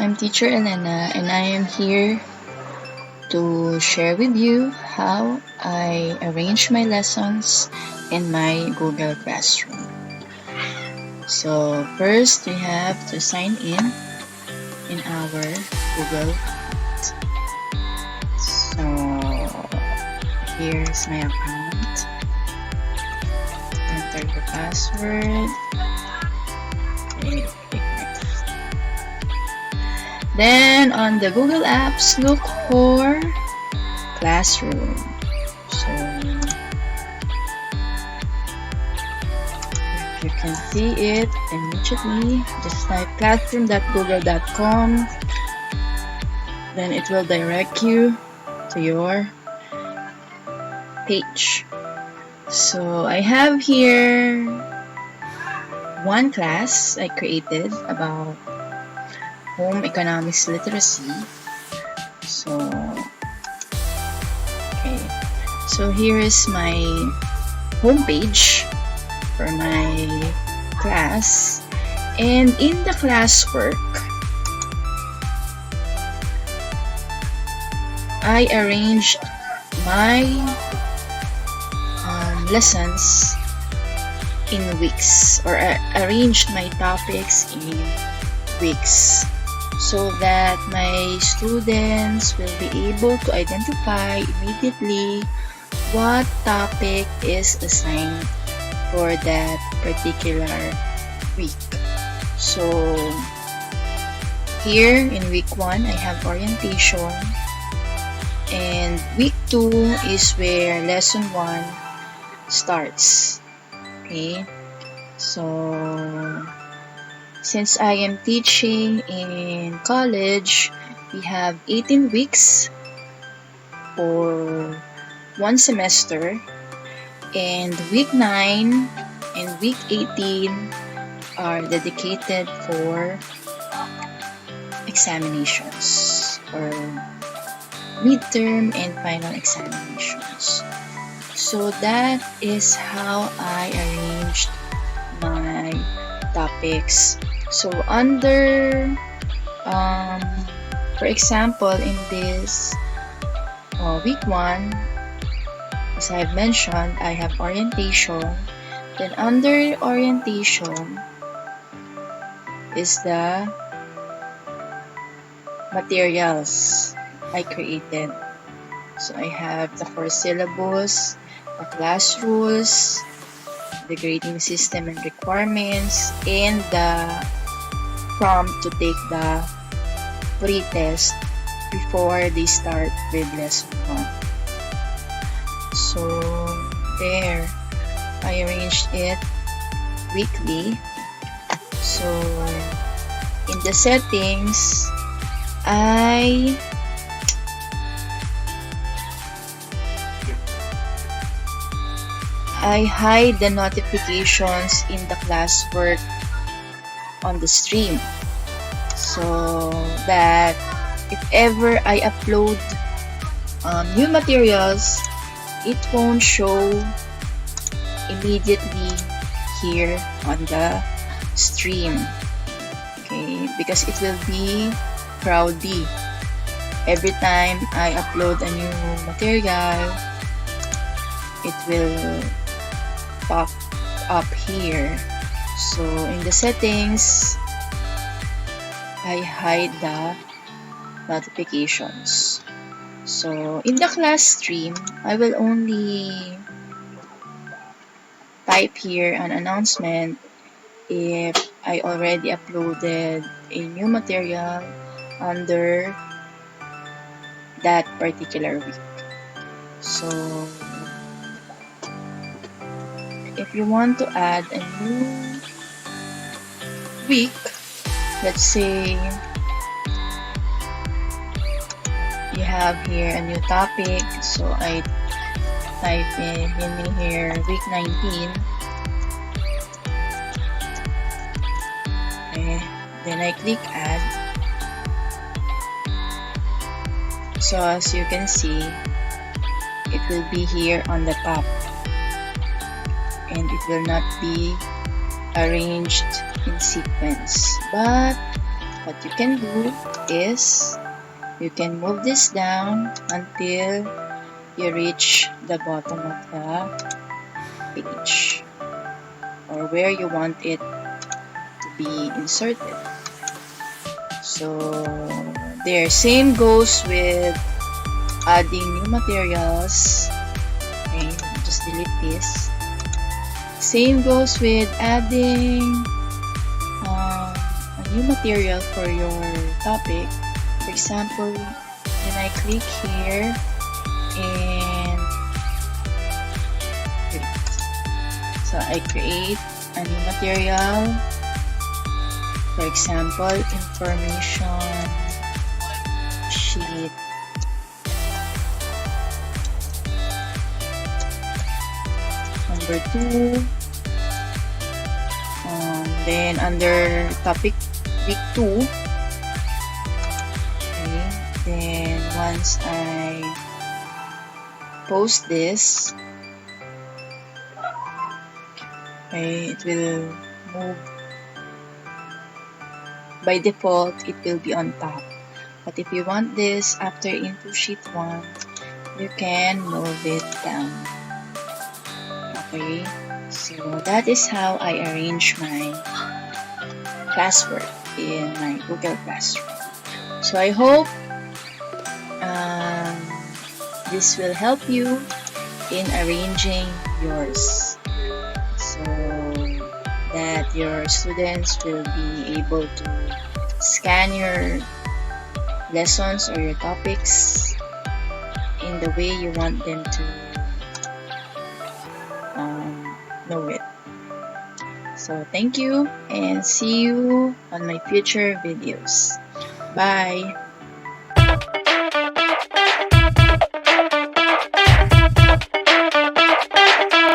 I'm teacher Elena and I am here to share with you how I arrange my lessons in my Google Classroom. So first we have to sign in our Google. So here's my account. Enter the password. Okay, click next. Then on the Google Apps, look for Classroom. So if you can see it immediately, just type classroom.google.com. Then it will direct you to your page. So I have here one class I created about home economics literacy. So here is my home page for my class, and in the classwork I arranged my lessons in weeks, or arranged my topics in weeks, so that my students will be able to identify immediately what topic is assigned for that particular week. So here in week 1 I have orientation, and week 2 is where lesson 1 starts. Okay, so since I am teaching in college, we have 18 weeks for one semester, and week 9 and week 18 are dedicated for examinations, or midterm and final examinations. So that is how I arranged my topics. So under for example, in this week 1, as I've mentioned, I have orientation. Then under orientation is the materials I created. So I have the core syllabus, the class rules, the grading system and requirements, and the prompt to take the pre-test before they start with lesson 1. So there, I arranged it weekly. So in the settings, I hide the notifications in the classwork on the stream, so that if ever I upload new materials, it won't show immediately here on the stream. Okay, because it will be crowdy. Every time I upload a new material, it will pop up here. So in the settings, I hide the notifications. So in the class stream, I will only type here an announcement if I already uploaded a new material under that particular week. So if you want to add a new week, let's say you have here a new topic, so I type in here week 19. Okay, then I click add. So as you can see, it will be here on the top, and it will not be arranged in sequence, but what you can do is you can move this down until you reach the bottom of the page or where you want it to be inserted. So there, same goes with adding new materials. Okay, just delete this. Same goes with adding a new material for your topic. For example, when I click here and so I create a new material. For example, information sheet. Number 2. Then under topic week 2. Okay. Then once I post this, okay, it will move. By default, it will be on top. But if you want this after into sheet 1, you can move it down. Okay, so that is how I arrange my classwork in my Google Classroom. So I hope this will help you in arranging yours so that your students will be able to scan your lessons or your topics in the way you want them to know it. So thank you and see you on my future videos. Bye.